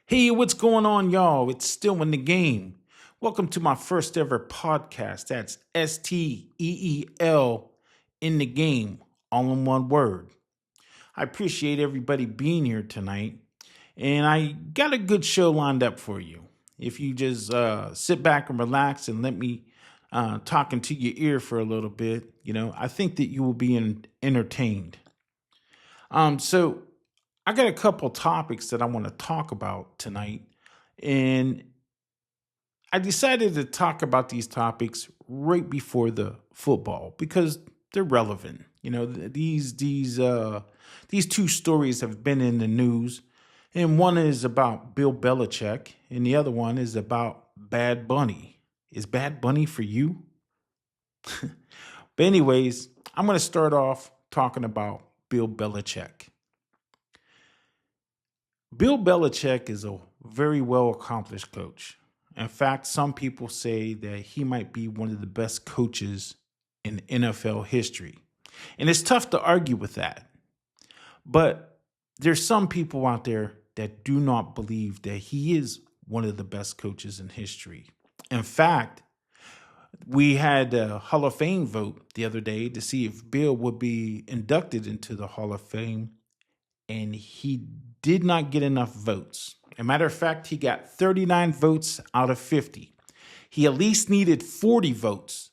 Hey, what's going on, y'all? It's still in the game. Welcome to my first ever podcast. That's STEEL in the game, all in one word. I appreciate everybody being here tonight, and I got a good show lined up for you. If you just sit back and relax and let me talk into your ear for a little bit, I think that you will be entertained. So I got a couple topics that I want to talk about tonight. And I decided to talk about these topics right before the football because they're relevant. These two stories have been in the news, and one is about Bill Belichick, and the other one is about Bad Bunny. Is Bad Bunny for you? But anyways, I'm going to start off talking about Bill Belichick. Bill Belichick is a very well accomplished coach. In fact, some people say that he might be one of the best coaches in NFL history. And it's tough to argue with that. But there's some people out there that do not believe that he is one of the best coaches in history. In fact, we had a Hall of Fame vote the other day to see if Bill would be inducted into the Hall of Fame, and he did not get enough votes. As a matter of fact, he got 39 votes out of 50. He at least needed 40 votes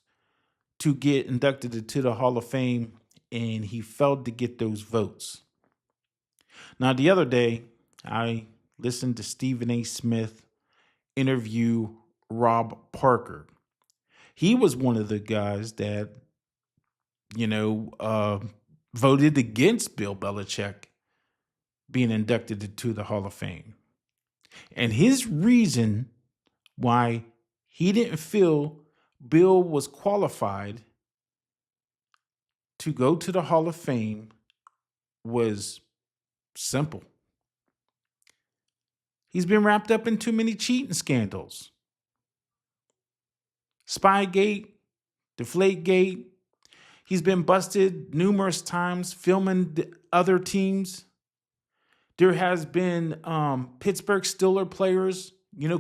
to get inducted into the Hall of Fame, and he failed to get those votes. Now, the other day, I listened to Stephen A. Smith interview Rob Parker. He was one of the guys that, voted against Bill Belichick being inducted into the Hall of Fame. And his reason why he didn't feel Bill was qualified to go to the Hall of Fame was simple. He's been wrapped up in too many cheating scandals. Spygate, Deflategate. He's been busted numerous times filming other teams. There has been Pittsburgh Steelers players,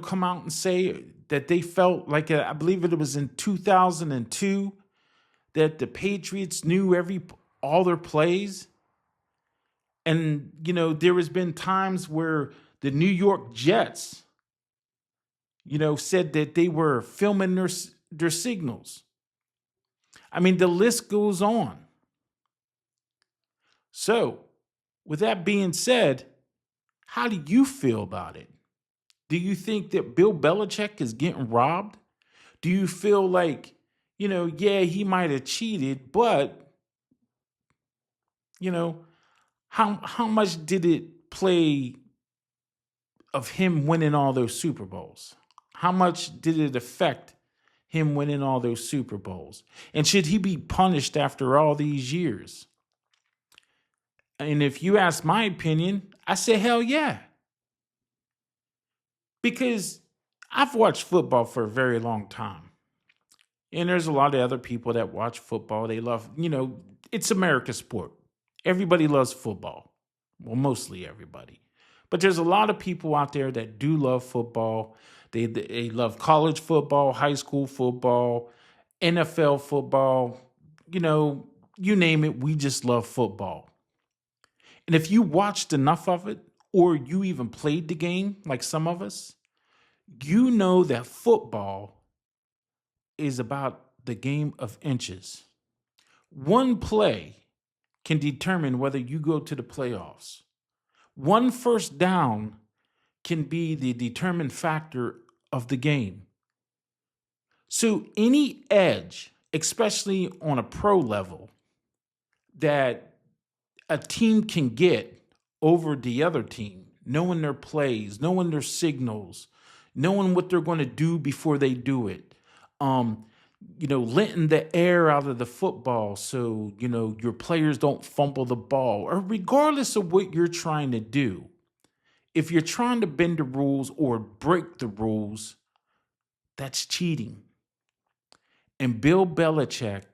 come out and say that they felt like, I believe it was in 2002, that the Patriots knew all their plays. And, there has been times where the New York Jets, said that they were filming their signals. I mean, the list goes on. So, with that being said, how do you feel about it? Do you think that Bill Belichick is getting robbed? Do you feel like, he might have cheated, but, how much did it play of him winning all those Super Bowls? How much did it affect him winning all those Super Bowls? And should he be punished after all these years? And if you ask my opinion, I say hell yeah. Because I've watched football for a very long time. And there's a lot of other people that watch football. They love, it's America's sport. Everybody loves football. Well, mostly everybody. But there's a lot of people out there that do love football. They love college football, high school football, NFL football. You name it, we just love football. And if you watched enough of it, or you even played the game like some of us, you know that football is about the game of inches. One play can determine whether you go to the playoffs. One first down can be the determined factor of the game. So any edge, especially on a pro level, that a team can get over the other team, knowing their plays, knowing their signals, knowing what they're going to do before they do it, letting the air out of the football so, your players don't fumble the ball, or regardless of what you're trying to do. If you're trying to bend the rules or break the rules, that's cheating. And Bill Belichick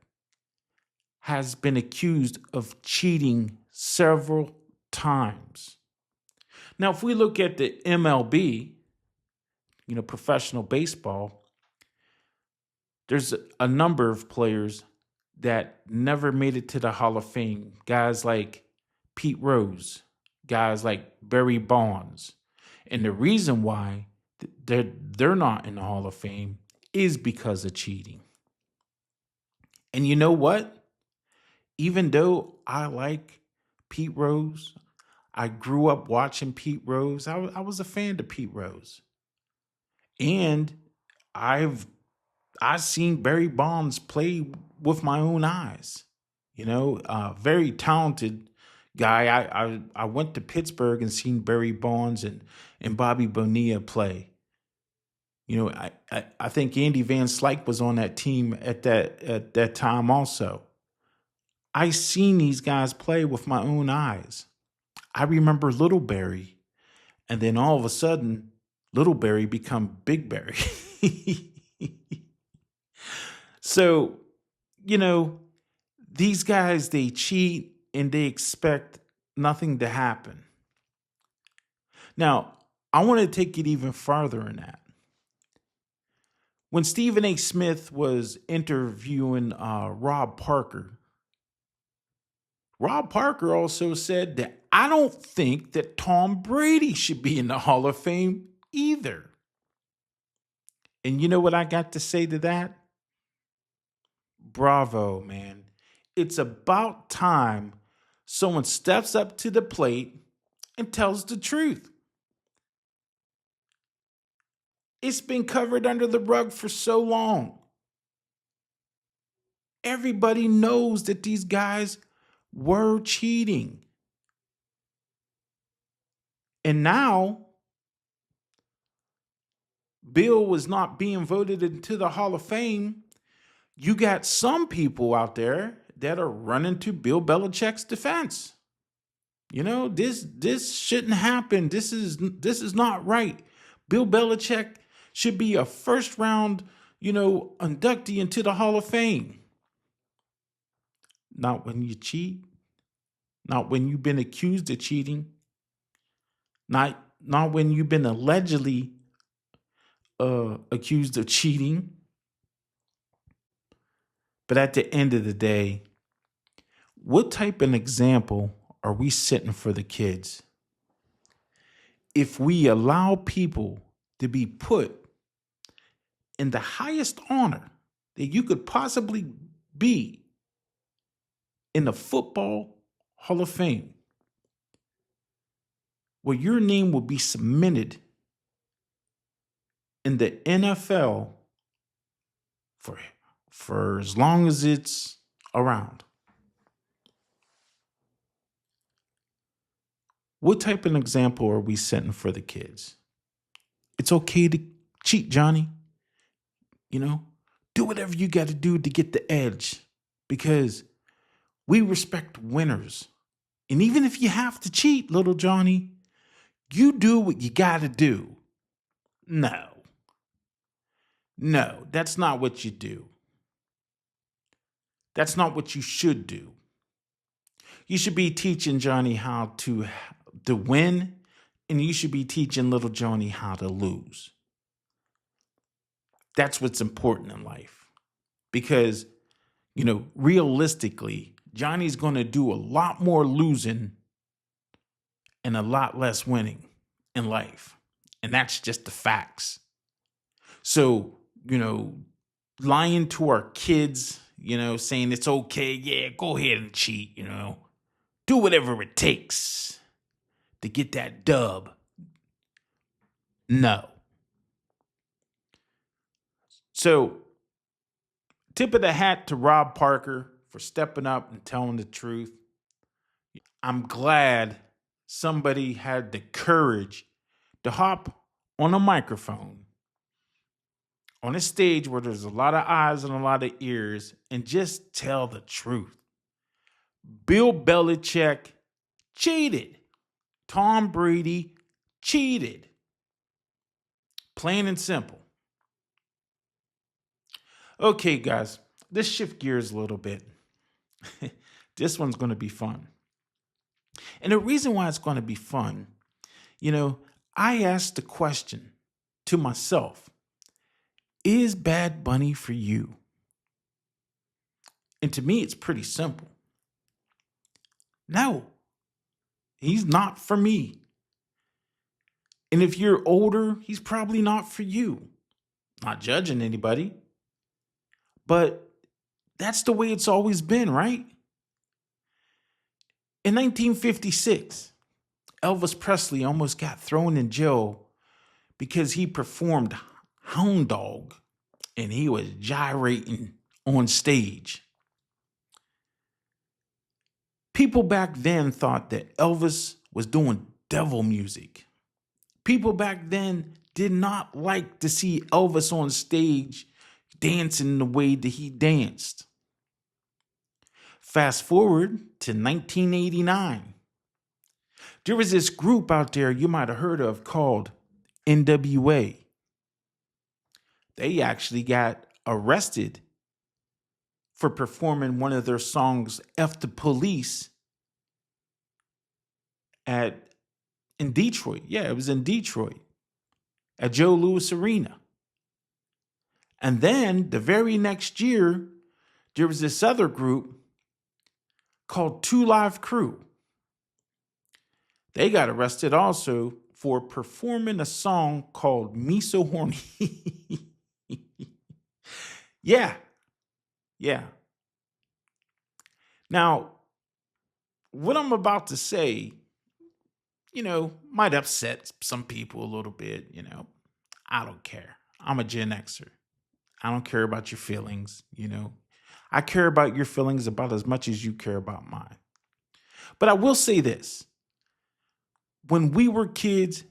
has been accused of cheating several times. Now, if we look at the MLB, professional baseball, there's a number of players that never made it to the Hall of Fame. Guys like Pete Rose, guys like Barry Bonds. And the reason why they're not in the Hall of Fame is because of cheating. And you know what? Even though I like Pete Rose, I grew up watching Pete Rose. I was a fan of Pete Rose. And I've seen Barry Bonds play with my own eyes. Very talented guy. I went to Pittsburgh and seen Barry Bonds and Bobby Bonilla play. I think Andy Van Slyke was on that team at that time also. I seen these guys play with my own eyes. I remember Little Barry, and then all of a sudden, Little Barry become Big Barry. So, these guys, they cheat and they expect nothing to happen. Now, I want to take it even farther in that. When Stephen A. Smith was interviewing Rob Parker also said that I don't think that Tom Brady should be in the Hall of Fame either. And you know what I got to say to that? Bravo, man. It's about time someone steps up to the plate and tells the truth. It's been covered under the rug for so long. Everybody knows that these guys were cheating. And now, Bill was not being voted into the Hall of Fame. You got some people out there that are running to Bill Belichick's defense. This shouldn't happen. This is not right. Bill Belichick should be a first round, inductee into the Hall of Fame. Not when you cheat. Not when you've been accused of cheating. Not when you've been allegedly accused of cheating. But at the end of the day, what type of example are we setting for the kids? If we allow people to be put in the highest honor that you could possibly be in the Football Hall of Fame, where your name will be cemented in the NFL for as long as it's around. What type of example are we setting for the kids? It's okay to cheat, Johnny. Do whatever you got to do to get the edge, because we respect winners. And even if you have to cheat, little Johnny, you do what you got to do. No, that's not what you do. That's not what you should do. You should be teaching Johnny how to win, and you should be teaching little Johnny how to lose. That's what's important in life. Because, realistically, Johnny's going to do a lot more losing and a lot less winning in life. And that's just the facts. So, lying to our kids, saying it's okay, yeah, go ahead and cheat, do whatever it takes to get that dub. No. So, tip of the hat to Rob Parker for stepping up and telling the truth. I'm glad somebody had the courage to hop on a microphone on a stage where there's a lot of eyes and a lot of ears and just tell the truth. Bill Belichick cheated. Tom Brady cheated. Plain and simple. Okay, guys, let's shift gears a little bit. This one's going to be fun. And the reason why it's going to be fun You know, I asked the question to myself, is Bad Bunny for you? And to me, it's pretty simple. No, he's not for me. And if you're older, he's probably not for you. Not judging anybody, but that's the way it's always been, right? In 1956, Elvis Presley almost got thrown in jail because he performed Hound Dog and he was gyrating on stage. People back then thought that Elvis was doing devil music. People back then did not like to see Elvis on stage dancing the way that he danced. Fast forward to 1989. There was this group out there you might have heard of called NWA. They actually got arrested for performing one of their songs, F the Police, in Detroit. Yeah, it was in Detroit at Joe Louis Arena. And then the very next year, there was this other group called 2 Live Crew. They got arrested also for performing a song called Me So Horny. Yeah. Now, what I'm about to say, might upset some people a little bit, I don't care. I'm a Gen Xer. I don't care about your feelings, I care about your feelings about as much as you care about mine. But I will say this. When we were kids,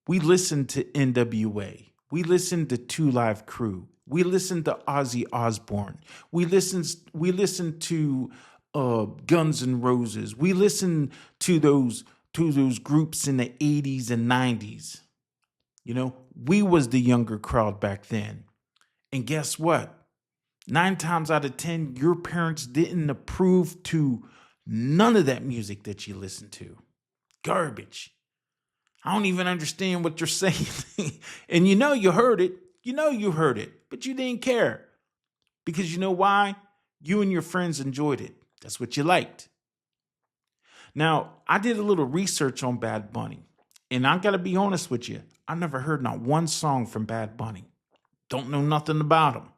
we listened to NWA. We listened to 2 Live Crew. We listened to Ozzy Osbourne. We listened to Guns N' Roses. We listened to those groups in the 80s and 90s. We was the younger crowd back then. And guess what? 9 times out of 10, your parents didn't approve to none of that music that you listened to. Garbage. I don't even understand what you're saying. And you heard it. You heard it, but you didn't care. Because you know why? You and your friends enjoyed it. That's what you liked. Now, I did a little research on Bad Bunny. And I got to be honest with you. I never heard not one song from Bad Bunny. Don't know nothing about him.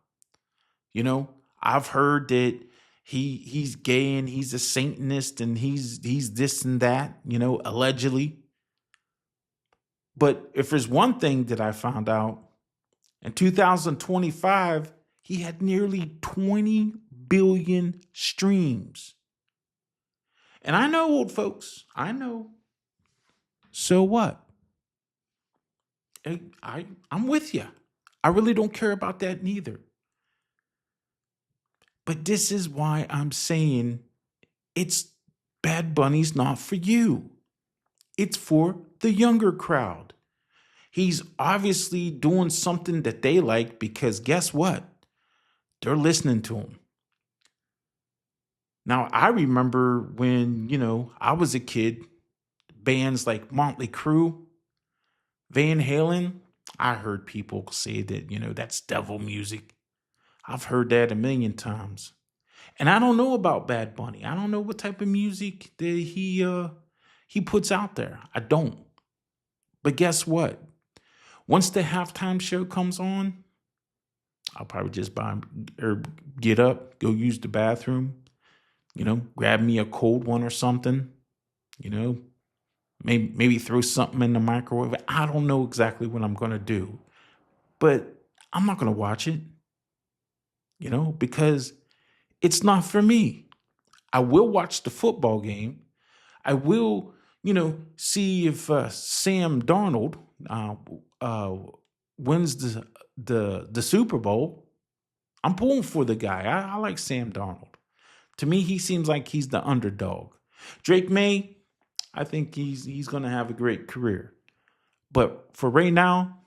I've heard that he's gay and he's a Satanist and he's this and that, allegedly. But if there's one thing that I found out, in 2025, he had nearly 20 billion streams. And I know, old folks, I know. So what? I'm with you. I really don't care about that neither. But this is why I'm saying it's Bad Bunny's not for you. It's for the younger crowd. He's obviously doing something that they like because guess what? They're listening to him. Now, I remember when, I was a kid, bands like Motley Crue, Van Halen, I heard people say that, that's devil music. I've heard that a million times. And I don't know about Bad Bunny. I don't know what type of music that he puts out there. I don't. But guess what? Once the halftime show comes on, I'll probably just get up, go use the bathroom, grab me a cold one or something, maybe throw something in the microwave. I don't know exactly what I'm going to do, but I'm not going to watch it, because it's not for me. I will watch the football game. I will, see if Sam Darnold wins the Super Bowl. I'm pulling for the guy. I like Sam Darnold. To me, he seems like he's the underdog. Drake May, I think he's going to have a great career. But for right now,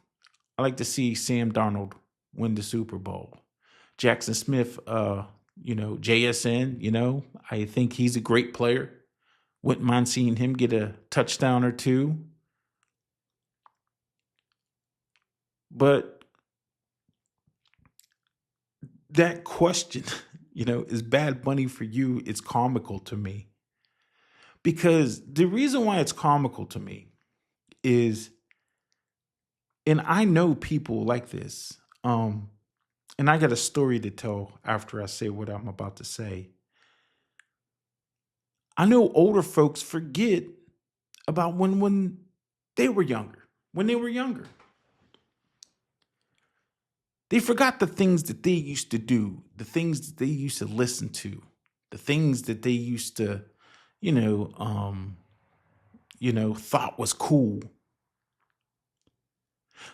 I like to see Sam Darnold win the Super Bowl. Jackson Smith, JSN, I think he's a great player. Wouldn't mind seeing him get a touchdown or two. But that question, is Bad Bunny for you? It's comical to me because the reason why it's comical to me is, and I know people like this, and I got a story to tell after I say what I'm about to say. I know older folks forget about when they were younger. When they were younger, they forgot the things that they used to do, the things that they used to listen to, the things that they used to, you know, um, thought was cool.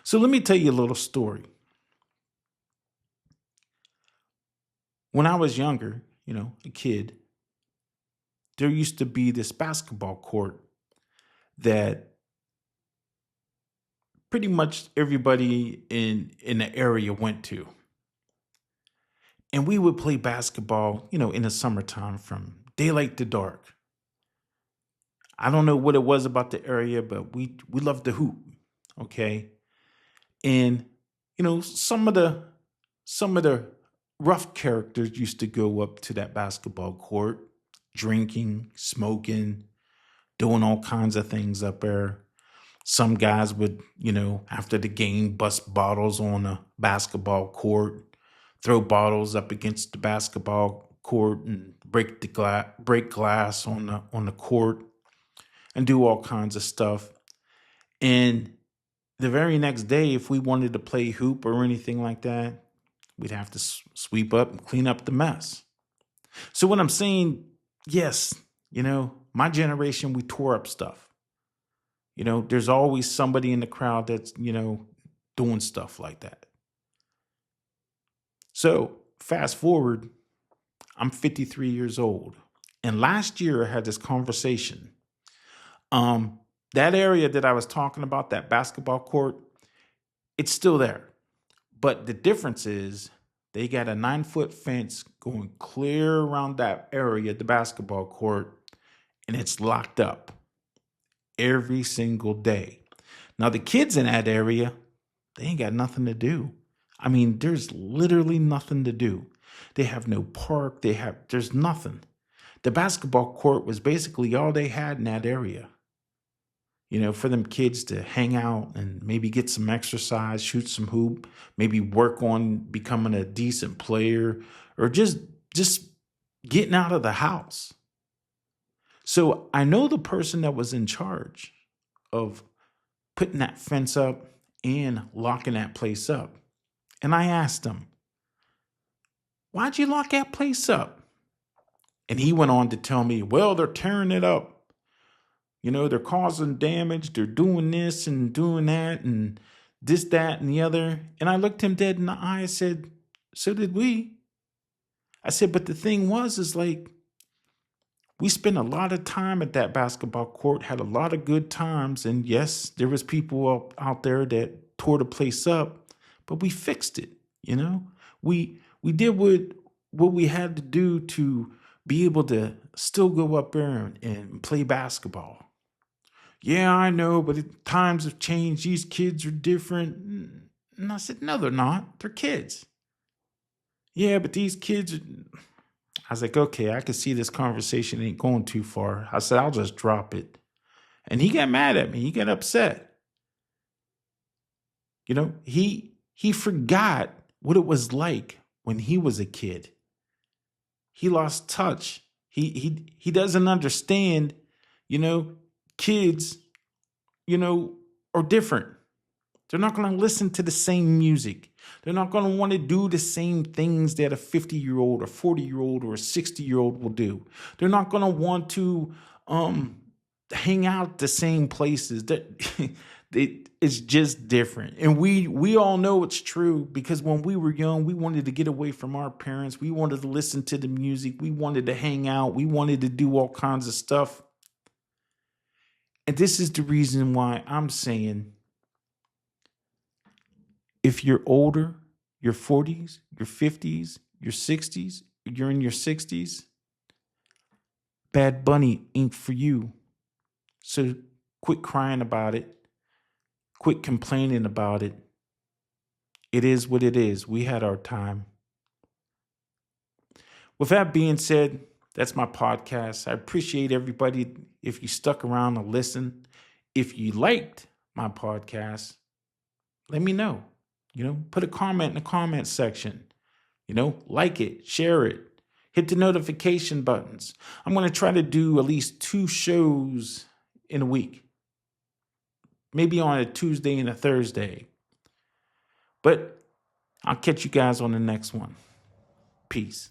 So let me tell you a little story. When I was younger, a kid, there used to be this basketball court that pretty much everybody in the area went to. And we would play basketball, in the summertime from daylight to dark. I don't know what it was about the area, but we loved to hoop. Okay. And some of the rough characters used to go up to that basketball court, drinking, smoking, doing all kinds of things up there. Some guys would, after the game, bust bottles on a basketball court, throw bottles up against the basketball court, and break glass on the court, and do all kinds of stuff. And the very next day, if we wanted to play hoop or anything like that, we'd have to sweep up and clean up the mess. So what I'm saying, yes, my generation, we tore up stuff. There's always somebody in the crowd that's, doing stuff like that. So fast forward, I'm 53 years old. And last year I had this conversation. That area that I was talking about, that basketball court, it's still there. But the difference is they got a 9-foot fence going clear around that area, the basketball court, and it's locked up every single day. Now, the kids in that area, they ain't got nothing to do. I mean, there's literally nothing to do. They have no park. There's nothing. The basketball court was basically all they had in that area. For them kids to hang out and maybe get some exercise, shoot some hoop, maybe work on becoming a decent player, or just getting out of the house. So I know the person that was in charge of putting that fence up and locking that place up. And I asked him, "Why'd you lock that place up?" And he went on to tell me, "Well, they're tearing it up. They're causing damage. They're doing this and doing that and this, that, and the other." And I looked him dead in the eye and said, "So did we." I said, "But the thing is like, we spent a lot of time at that basketball court, had a lot of good times. And yes, there was people out there that tore the place up, but we fixed it. We did what we had to do to be able to still go up there and play basketball. Yeah, I know, but times have changed. These kids are different." And I said, "No, they're not. They're kids." "Yeah, but these kids are—" I was like, "Okay, I can see this conversation ain't going too far." I said, "I'll just drop it." And he got mad at me. He got upset. He forgot what it was like when he was a kid. He lost touch. He doesn't understand, kids, are different. They're not going to listen to the same music. They're not going to want to do the same things that a 50-year-old or 40-year-old or a 60-year-old will do. They're not going to want to hang out the same places. It's just different. And we all know it's true because when we were young, we wanted to get away from our parents. We wanted to listen to the music. We wanted to hang out. We wanted to do all kinds of stuff. And this is the reason why I'm saying, if you're older, your 40s, your 50s, your 60s, you're in your 60s, Bad Bunny ain't for you. So quit crying about it. Quit complaining about it. It is what it is. We had our time. With that being said, that's my podcast. I appreciate everybody if you stuck around to listen. If you liked my podcast, let me know. Put a comment in the comment section. Like it, share it, hit the notification buttons. I'm going to try to do at least 2 shows in a week, maybe on a Tuesday and a Thursday. But I'll catch you guys on the next one. Peace.